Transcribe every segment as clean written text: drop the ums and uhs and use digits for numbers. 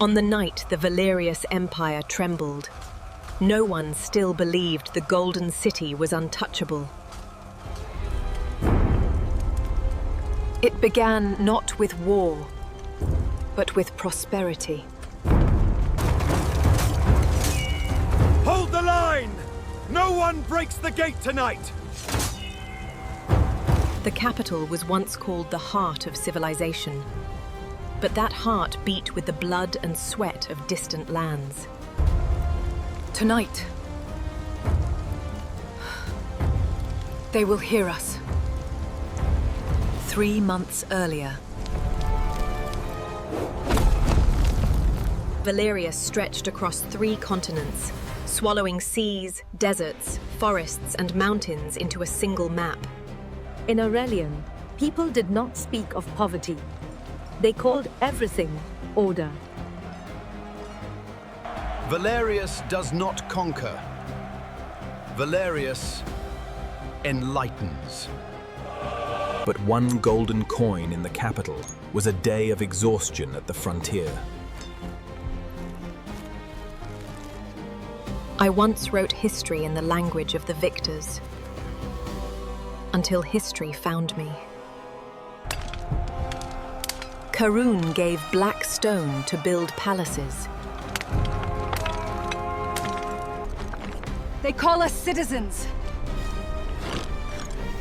On the night the Valerius Empire trembled, no one still believed the Golden City was untouchable. It began not with war, but with prosperity. Hold the line! No one breaks the gate tonight! The capital was once called the heart of civilization, but that heart beat with the blood and sweat of distant lands. Tonight, they will hear us. 3 months earlier, Valerius stretched across 3 continents, swallowing seas, deserts, forests, and mountains into a single map. In Aurelion, people did not speak of poverty. They called everything order. Valerius does not conquer. Valerius enlightens. But one golden coin in the capital was a day of exhaustion at the frontier. I once wrote history in the language of the victors, until history found me. Karun gave black stone to build palaces. they call us citizens.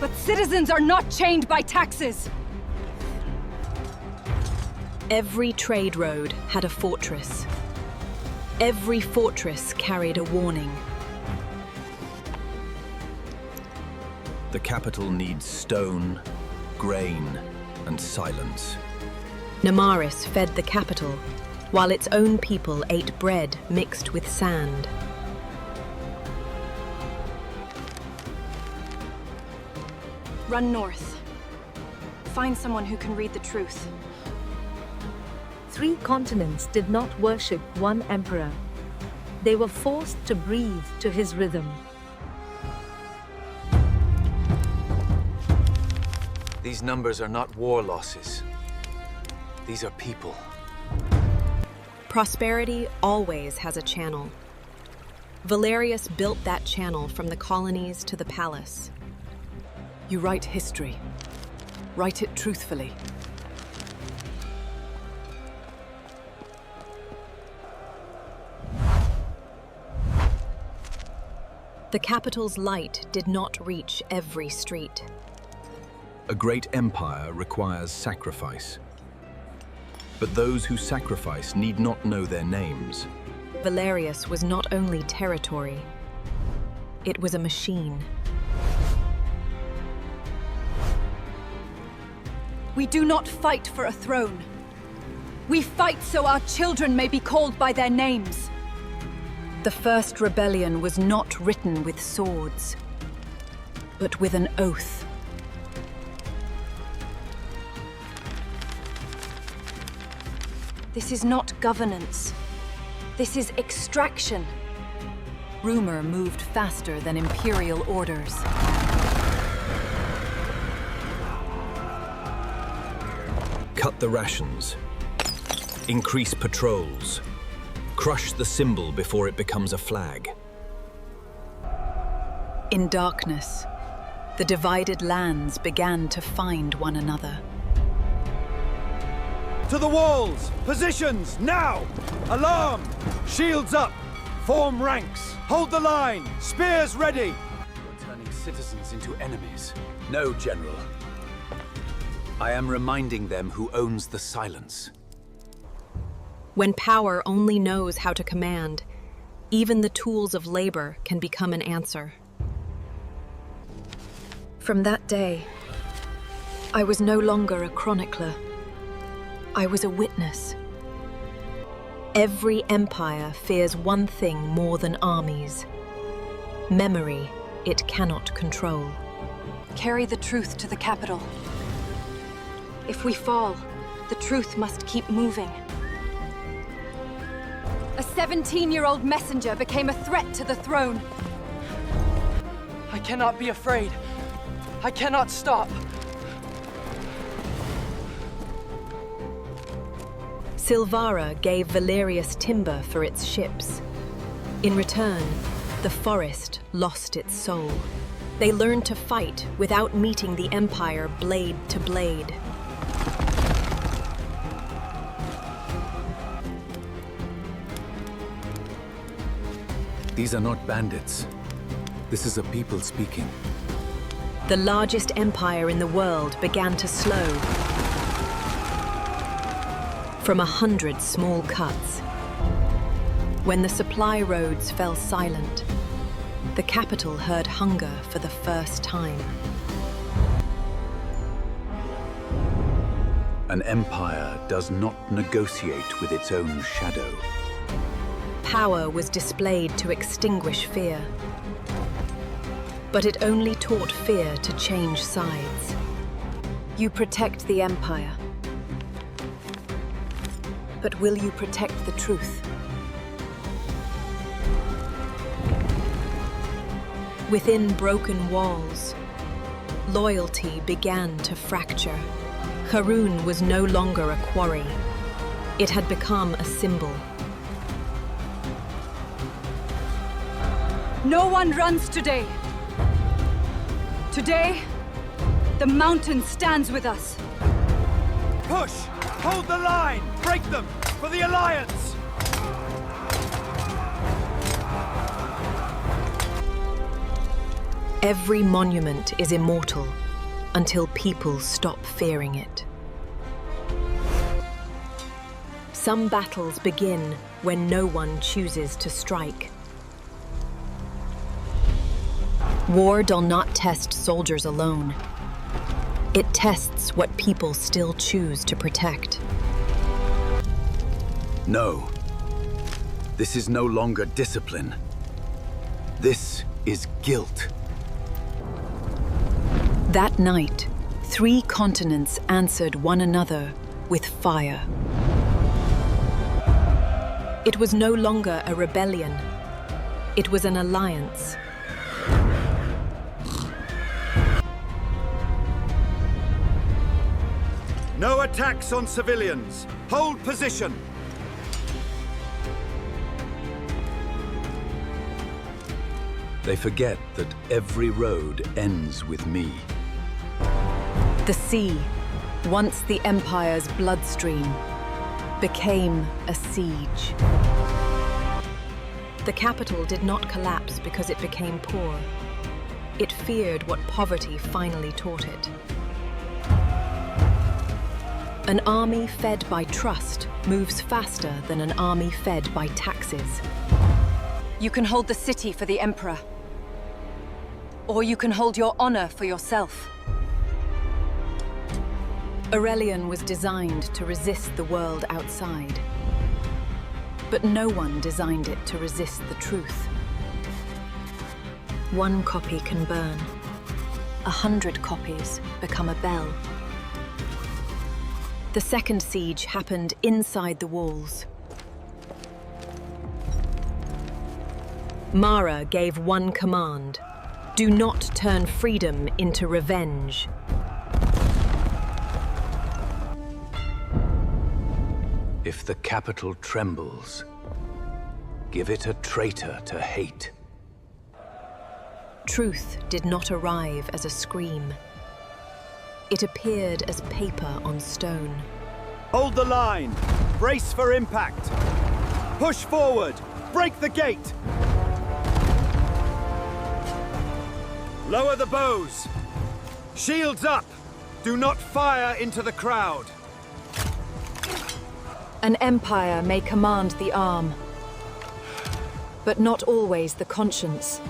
But citizens are not chained by taxes. Every trade road had a fortress. Every fortress carried a warning. The capital needs stone, grain, and silence. Namaris fed the capital, while its own people ate bread mixed with sand. Run north. Find someone who can read the truth. 3 continents did not worship one emperor. They were forced to breathe to his rhythm. These numbers are not war losses. These are people. Prosperity always has a channel. Valerius built that channel from the colonies to the palace. You write history. Write it truthfully. The capital's light did not reach every street. A great empire requires sacrifice. But those who sacrifice need not know their names. Valerius was not only territory, it was a machine. We do not fight for a throne. We fight so our children may be called by their names. The first rebellion was not written with swords, but with an oath. This is not governance. This is extraction. Rumor moved faster than imperial orders. Cut the rations. Increase patrols. Crush the symbol before it becomes a flag. In darkness, the divided lands began to find one another. To the walls! Positions, now! Alarm! Shields up! Form ranks! Hold the line! Spears ready! You're turning citizens into enemies. No, General. I am reminding them who owns the silence. When power only knows how to command, even the tools of labor can become an answer. From that day, I was no longer a chronicler. I was a witness. Every empire fears one thing more than armies: memory it cannot control. Carry the truth to the capital. If we fall, the truth must keep moving. A 17-year-old messenger became a threat to the throne. I cannot be afraid. I cannot stop. Silvara gave Valerius timber for its ships. In return, the forest lost its soul. They learned to fight without meeting the Empire blade to blade. These are not bandits. This is a people speaking. The largest empire in the world began to slow. From 100 small cuts. When the supply roads fell silent, the capital heard hunger for the first time. An empire does not negotiate with its own shadow. Power was displayed to extinguish fear. But it only taught fear to change sides. You protect the empire. But will you protect the truth? Within broken walls, loyalty began to fracture. Harun was no longer a quarry. It had become a symbol. No one runs today. Today, the mountain stands with us. Push! Hold the line! Break them! For the Alliance! Every monument is immortal until people stop fearing it. Some battles begin when no one chooses to strike. War does not test soldiers alone. It tests what people still choose to protect. No. This is no longer discipline. This is guilt. That night, 3 continents answered one another with fire. It was no longer a rebellion. It was an alliance. No attacks on civilians. Hold position. They forget that every road ends with me. The sea, once the Empire's bloodstream, became a siege. The capital did not collapse because it became poor. It feared what poverty finally taught it. An army fed by trust moves faster than an army fed by taxes. You can hold the city for the Emperor. Or you can hold your honor for yourself. Aurelion was designed to resist the world outside. But no one designed it to resist the truth. 1 copy can burn. 100 copies become a bell. The second siege happened inside the walls. Mara gave one command: do not turn freedom into revenge. If the capital trembles, give it a traitor to hate. Truth did not arrive as a scream. It appeared as paper on stone. Hold the line. Brace for impact. Push forward. Break the gate. Lower the bows. Shields up. Do not fire into the crowd. An empire may command the arm, but not always the conscience.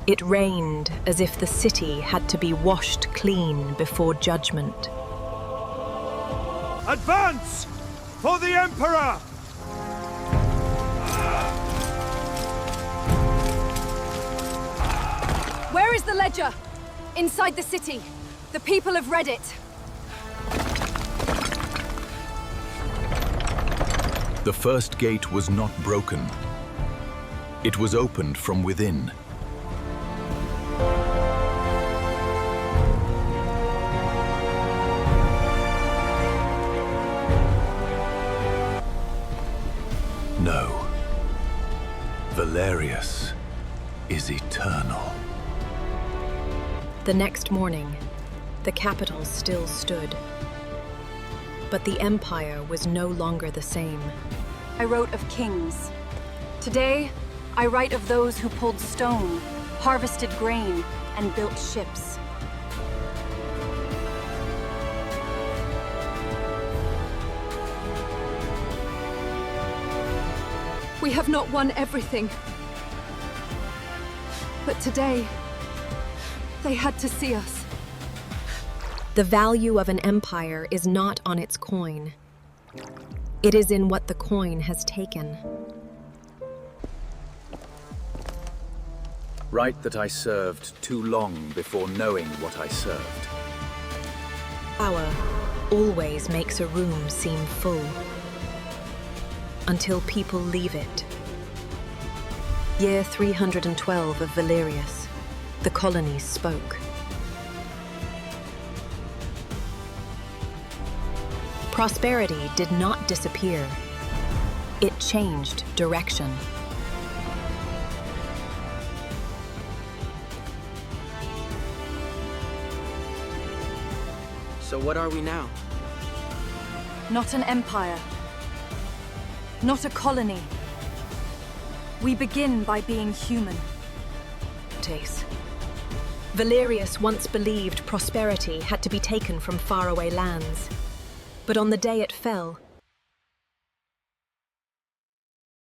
It rained as if the city had to be washed clean before judgment. Advance! For the Emperor! Where is the ledger? Inside the city. The people have read it. The first gate was not broken. It was opened from within. No. Valerius is eternal. The next morning, the capital still stood. But the empire was no longer the same. I wrote of kings. Today, I write of those who pulled stone, harvested grain, and built ships. We have not won everything. But today, they had to see us. The value of an empire is not on its coin. It is in what the coin has taken. Write that I served too long before knowing what I served. Power always makes a room seem full, until people leave it. Year 312 of Valerius, the colonies spoke. Prosperity did not disappear. It changed direction. So what are we now? Not an empire. Not a colony. We begin by being human. Valerius once believed prosperity had to be taken from faraway lands. But on the day it fell,